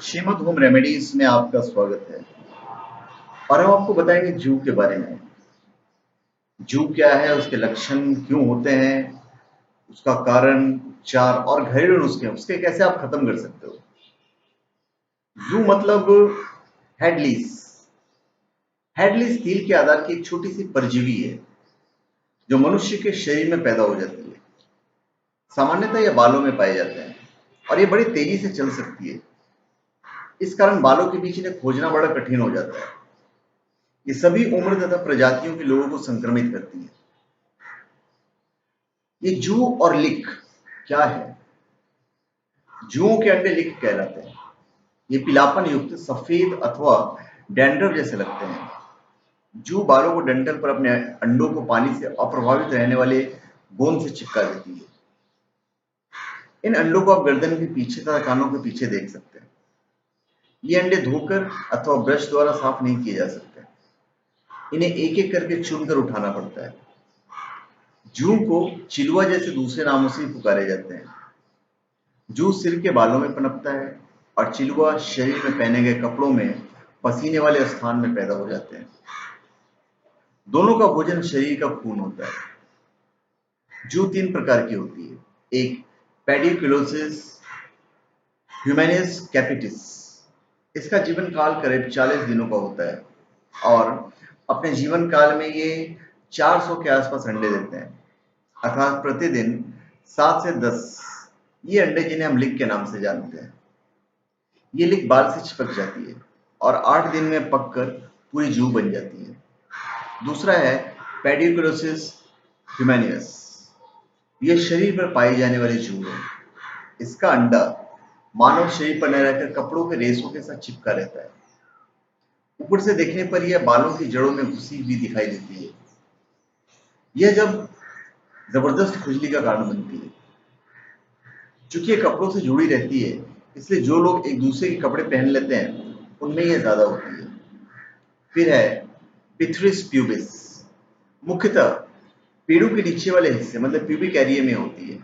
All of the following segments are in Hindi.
श्रीमद होम रेमेडीज में आपका स्वागत है। और हम आपको बताएंगे जू के बारे में। जू क्या है, उसके लक्षण क्यों होते हैं, उसका कारण, उपचार और घरेलू नुस्खे उसके कैसे आप खत्म कर सकते हो। जू मतलब हेडलीस। हेडलीस तील के आधार की एक छोटी सी परजीवी है जो मनुष्य के शरीर में पैदा हो जाती है। सामान्यतः यह बालों में पाए जाते हैं और ये बड़ी तेजी से चल सकती है। इस कारण बालों के बीच इन्हें खोजना बड़ा कठिन हो जाता है। ये सभी उम्र तथा प्रजातियों के लोगों को संक्रमित करती है। ये जू और लिक क्या है? जूओं के अंडे लिक कहलाते हैं। ये पीलापन युक्त सफेद अथवा डैंड्रफ जैसे लगते हैं। जू बालों को डंठल पर अपने अंडों को पानी से अप्रभावित रहने वाले गोंद से चिपका देती है। इन अंडों को आप गर्दन के पीछे तथा कानों के पीछे देख सकते हैं। ये अंडे धोकर अथवा ब्रश द्वारा साफ नहीं किए जा सकते। इन्हें एक एक करके चुनकर उठाना पड़ता है। जू को चिलुआ जैसे दूसरे नामों से भी पुकारे जाते हैं। जू सिर के बालों में पनपता है और चिलुआ शरीर में पहने गए कपड़ों में पसीने वाले स्थान में पैदा हो जाते हैं। दोनों का भोजन शरीर का खून होता है। जू तीन प्रकार की होती है। एक पेडिकुलोसिस ह्यूमेनिस कैपिटिस। इसका जीवन काल करीब 40 दिनों का होता है और अपने जीवन काल में ये 400 के आसपास अंडे देते हैं, अर्थात प्रतिदिन 7 से 10 ये अंडे, जिन्हें हम लिक के नाम से जानते हैं। ये लिक बाल से चिपक जाती है और 8 दिन में पककर पूरी जू बन जाती है। दूसरा है पेडिकुलोसिस ह्यूमेनियस। ये शरीर पर पाई जाने वाली जू है। इसका अंडा मानव शरीर पर न रहकर कपड़ों के रेशों के साथ चिपका रहता है। ऊपर से देखने पर यह बालों की जड़ों में घुसी हुई दिखाई देती है। यह जब जबरदस्त खुजली का कारण बनती है। चूंकि ये कपड़ों से जुड़ी रहती है, इसलिए जो लोग एक दूसरे के कपड़े पहन लेते हैं उनमें यह ज्यादा होती है। फिर है पिथ्रिस प्यूबिस। मुख्यतः पेड़ों के नीचे वाले हिस्से मतलब प्यूबिक एरिया में होती है।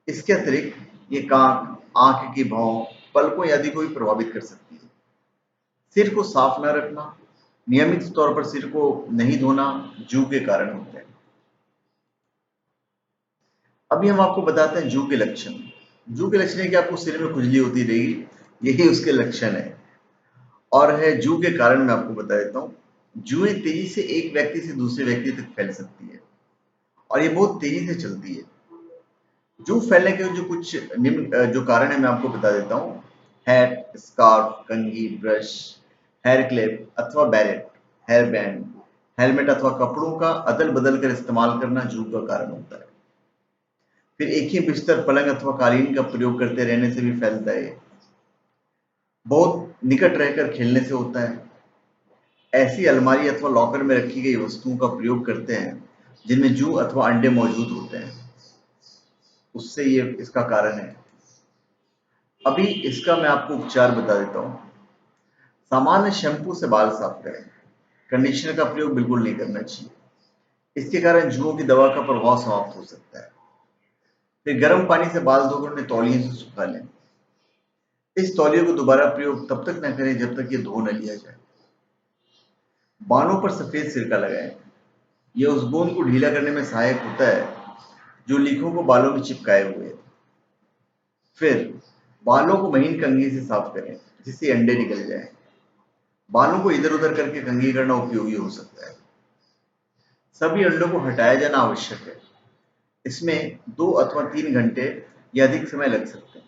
इसके अतिरिक्त ये कान, आंख की भौं, पलकों आदि को भी प्रभावित कर सकती है। सिर को साफ न रखना, नियमित तौर पर सिर को नहीं धोना जू के कारण होते हैं। अभी हम आपको बताते हैं जू के लक्षण। जू के लक्षण है कि आपको सिर में खुजली होती रहेगी, यही उसके लक्षण है। और है जू के कारण मैं आपको बता देता हूँ। जुएं तेजी से एक व्यक्ति से दूसरे व्यक्ति तक फैल सकती है और ये बहुत तेजी से चलती है। जू फैलने के जो कुछ निम्न जो कारण है मैं आपको बता देता हूँ। हैट, स्कार्फ, कंघी, ब्रश, हेयर क्लिप अथवा बैरेट, हेयर बैंड, हेलमेट अथवा कपड़ों का अदल बदल कर इस्तेमाल करना जू का कारण होता है। फिर एक ही बिस्तर, पलंग अथवा कालीन का प्रयोग करते रहने से भी फैलता है। बहुत निकट रहकर खेलने से होता है। ऐसी अलमारी अथवा लॉकर में रखी गई वस्तुओं का प्रयोग करते हैं जिनमें जू अथवा अंडे मौजूद होते हैं, उससे ये इसका कारण है। अभी इसका मैं आपको उपचार बता देता हूँ। सामान्य शैम्पू से बाल साफ करें। कंडीशनर का प्रयोग बिल्कुल नहीं करना चाहिए, इसके कारण जुओं की दवा का प्रभाव समाप्त हो सकता है। फिर गर्म पानी से बाल धोकर उन्हें तौलिए से सुखा लें। इस तौलिए को दोबारा प्रयोग तब तक न करें जब तक ये धो न लिया जाए। बालों पर सफेद सिरका लगाएं। यह उस गोंद को ढीला करने में सहायक होता है जो लीखों को बालों में चिपकाए हुए है। फिर बालों को महीन कंघी से साफ करें जिससे अंडे निकल जाएं। बालों को इधर उधर करके कंघी करना उपयोगी हो सकता है। सभी अंडों को हटाया जाना आवश्यक है। इसमें 2 अथवा 3 घंटे या अधिक समय लग सकते हैं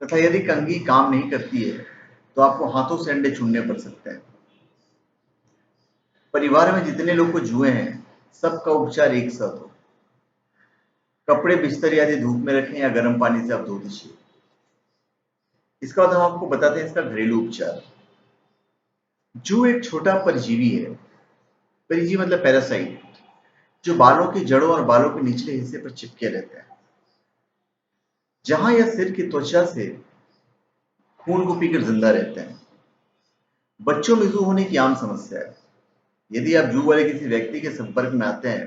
तथा यदि कंघी काम नहीं करती है तो आपको हाथों से अंडे चुनने पड़ सकते हैं। परिवार में जितने लोग को जुए हैं सबका उपचार एक साथ हो। कपड़े, बिस्तर आदि धूप में रखें या गर्म पानी से आप धो दीजिए। इसका बाद हम आपको बताते हैं इसका घरेलू उपचार। जू एक छोटा परजीवी है। परजीवी मतलब पैरासाइट, जो बालों की जड़ों और बालों के निचले हिस्से पर चिपके रहता है। जहां यह सिर की त्वचा से खून को पीकर जिंदा रहते हैं। बच्चों में जू होने की आम समस्या है। यदि आप जू वाले किसी व्यक्ति के संपर्क में आते हैं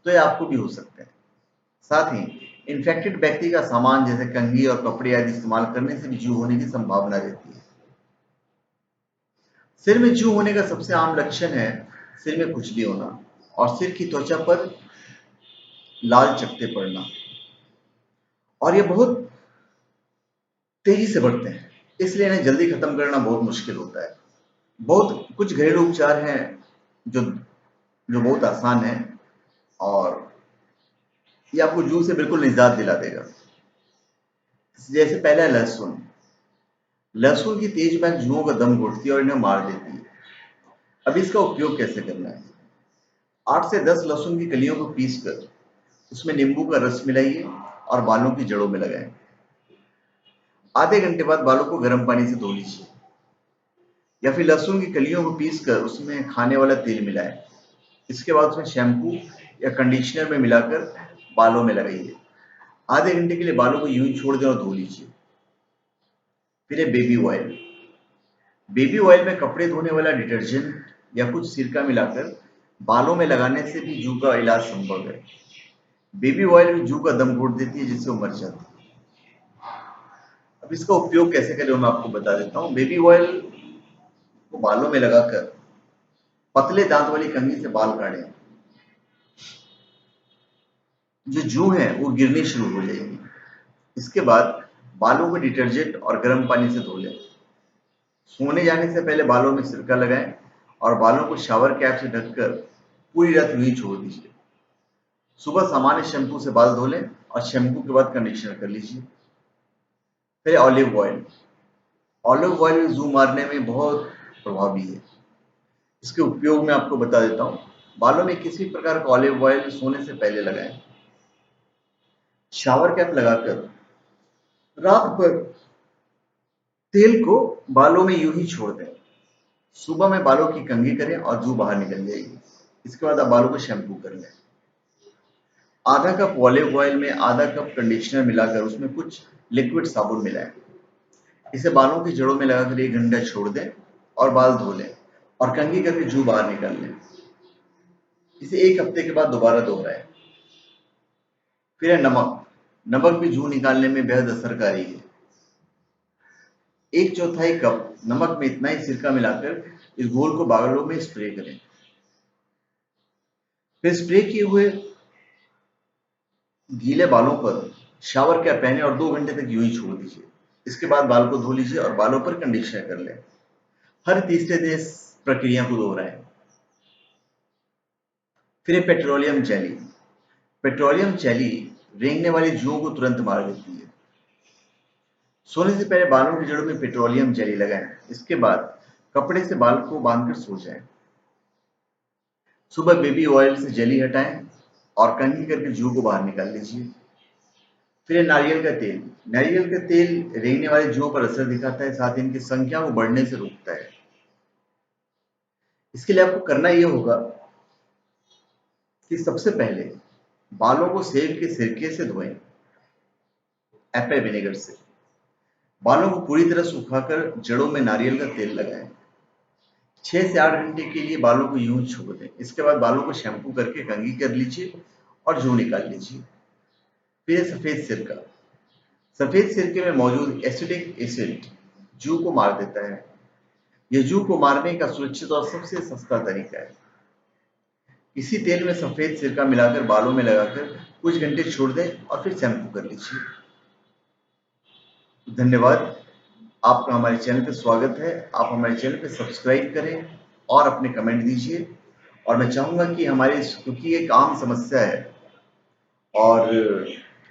तो यह आपको भी हो सकते हैं। साथ ही इन्फेक्टेड व्यक्ति का सामान जैसे कंघी और कपड़े आदि इस्तेमाल करने से भी जू होने की संभावना रहती है। सिर में जू होने का सबसे आम लक्षण है सिर में खुजली होना और सिर की त्वचा पर लाल चकत्ते पड़ना, और ये बहुत तेजी से बढ़ते हैं, इसलिए इन्हें जल्दी खत्म करना बहुत मुश्किल होता है। बहुत कुछ घरेलू उपचार हैं जो जो बहुत आसान है और ये आपको जू से बिल्कुल निजात दिला देगा। जैसे पहला है लहसुन। लहसुन की तेज महक जुओं का दम घुटती है और इन्हें मार देती है। अब इसका उपयोग कैसे करना है? 8 से 10 लहसुन की कलियों को पीसकर उसमें नींबू का रस मिलाइए और बालों की जड़ों में लगाएं। आधे घंटे बाद बालों को गर्म पानी से धो लीजिए, या फिर लहसुन की कलियों को पीसकर उसमें खाने वाला तेल मिलाएं। इसके बाद उसमें शैम्पू या कंडीशनर में मिलाकर बालों में लगाइए। आधे घंटे के लिए बालों को यूं ही छोड़ दें और धो लीजिए। फिर है बेबी ऑयल। बेबी ऑयल में कपड़े धोने वाला डिटर्जेंट या कुछ सिरका मिलाकर बालों में लगाने से भी जू का इलाज संभव है। बेबी ऑयल भी जू का दम घोट देती है जिससे वो मर जाती है। अब इसका उपयोग कैसे करें मैं आपको बता देता हूँ। बेबी ऑयल को बालों में लगाकर पतले दांत वाली कंघी से बाल काटें। जो जू है वो गिरनी शुरू हो जाएगी। इसके बाद बालों को डिटर्जेंट और गर्म पानी से धो लें। सोने जाने से पहले बालों में सिरका लगाएं और बालों को शावर कैप से ढककर पूरी रात यूं ही छोड़ दीजिए। सुबह सामान्य शैम्पू से बाल धो लें और शैम्पू के बाद कंडीशनर कर लीजिए। फिर ऑलिव ऑयल। ऑलिव ऑयल जू मारने में बहुत प्रभावी है। इसके उपयोग में आपको बता देता हूँ। बालों में किसी प्रकार का ऑलिव ऑयल सोने से पहले लगाएं। शावर कैप लगाकर रात भर तेल को बालों में यूं ही छोड़ दें। सुबह में बालों की कंघी करें और जू बाहर निकल जाएगी। इसके बाद आप बालों को शैम्पू कर लें। आधा कप ऑलिव ऑयल में आधा कप कंडीशनर मिलाकर उसमें कुछ लिक्विड साबुन मिलाएं। इसे बालों की जड़ों में लगाकर 1 घंटा छोड़ दें और बाल धो लें और कंघी करके जू बाहर निकाल लें। इसे 1 हफ्ते के बाद दोबारा दोहराएं। फिर है नमक। नमक भी जू निकालने में बेहद असरकारी है। 1/4 कप नमक में इतना ही सिरका मिलाकर इस घोल को बालों में स्प्रे करें। फिर स्प्रे किए हुए गीले बालों पर शावर कैप पहने और 2 घंटे तक यूं ही छोड़ दीजिए। इसके बाद बाल को धो लीजिए और बालों पर कंडीशनर कर लें। हर तीसरे दिन इस प्रक्रिया को दोहराएं। फिर पेट्रोलियम जेली। पेट्रोलियम जेली रेंगने वाली जुओं को तुरंत मार देती है। सोने से पहले बालों की जड़ों में पेट्रोलियम जेली लगाएं। इसके बाद कपड़े से बाल को बांधकर सो जाएं। सुबह बेबी ऑयल से जेली हटाएं और कंघी करके जू को बाहर निकाल लीजिए। फिर नारियल का तेल। नारियल का तेल रेंगने वाले जुओं पर असर दिखाता है, साथ ही इनकी संख्या को बढ़ने से रोकता है। इसके लिए आपको करना यह होगा कि सबसे पहले बालों को सेब के सिरके से धोएं, एप्पल विनेगर से। बालों को पूरी तरह सुखाकर जड़ों में नारियल का तेल लगाएं। 6 से 8 घंटे के लिए बालों को यूं छोड़ दें। इसके बाद बालों को शैम्पू करके कंघी कर लीजिए और जू निकाल लीजिए। फिर सफेद सिरका। सफेद सिरके में मौजूद एसिटिक एसिड जू को मार देता है। यह जू को मारने का सुरक्षित और सबसे सस्ता तरीका है। इसी तेल में सफेद सिरका मिलाकर बालों में लगाकर कुछ घंटे छोड़ दें और फिर शैम्पू कर लीजिए। धन्यवाद। आपका हमारे चैनल पे स्वागत है। आप हमारे चैनल पे सब्सक्राइब करें और अपने कमेंट दीजिए। और मैं चाहूँगा कि हमारे, क्योंकि एक आम समस्या है और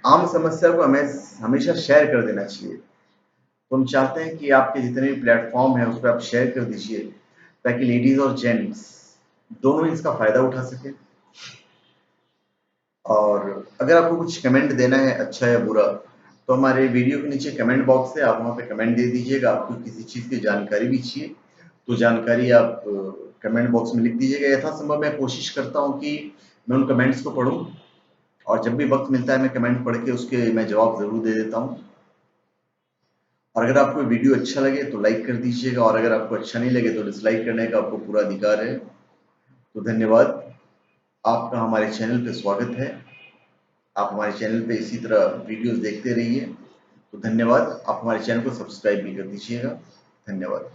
आम समस्या को हमें हमेशा शेयर कर देना चाहिए, तो हम चाहते हैं कि आपके जितने भी प्लेटफॉर्म हैं उस पर आप शेयर कर दीजिए ताकि लेडीज और जेंट्स दोनों इसका फायदा उठा सकें। और अगर आपको कुछ कमेंट देना है, अच्छा या बुरा, तो हमारे वीडियो के नीचे कमेंट बॉक्स है, आप वहाँ पे कमेंट दे दीजिएगा। आपको किसी चीज़ की जानकारी भी चाहिए तो जानकारी आप कमेंट बॉक्स में लिख दीजिएगा। यथासंभव मैं कोशिश करता हूँ कि मैं उन कमेंट्स को पढूं और जब भी वक्त मिलता है मैं कमेंट पढ़ के उसके मैं जवाब ज़रूर दे देता हूँ। और अगर आपको वीडियो अच्छा लगे तो लाइक कर दीजिएगा और अगर आपको अच्छा नहीं लगे तो डिसलाइक करने का आपको पूरा अधिकार है। तो धन्यवाद। आपका हमारे चैनल पे स्वागत है। आप हमारे चैनल पे इसी तरह वीडियोस देखते रहिए। तो धन्यवाद। आप हमारे चैनल को सब्सक्राइब भी कर दीजिएगा। धन्यवाद।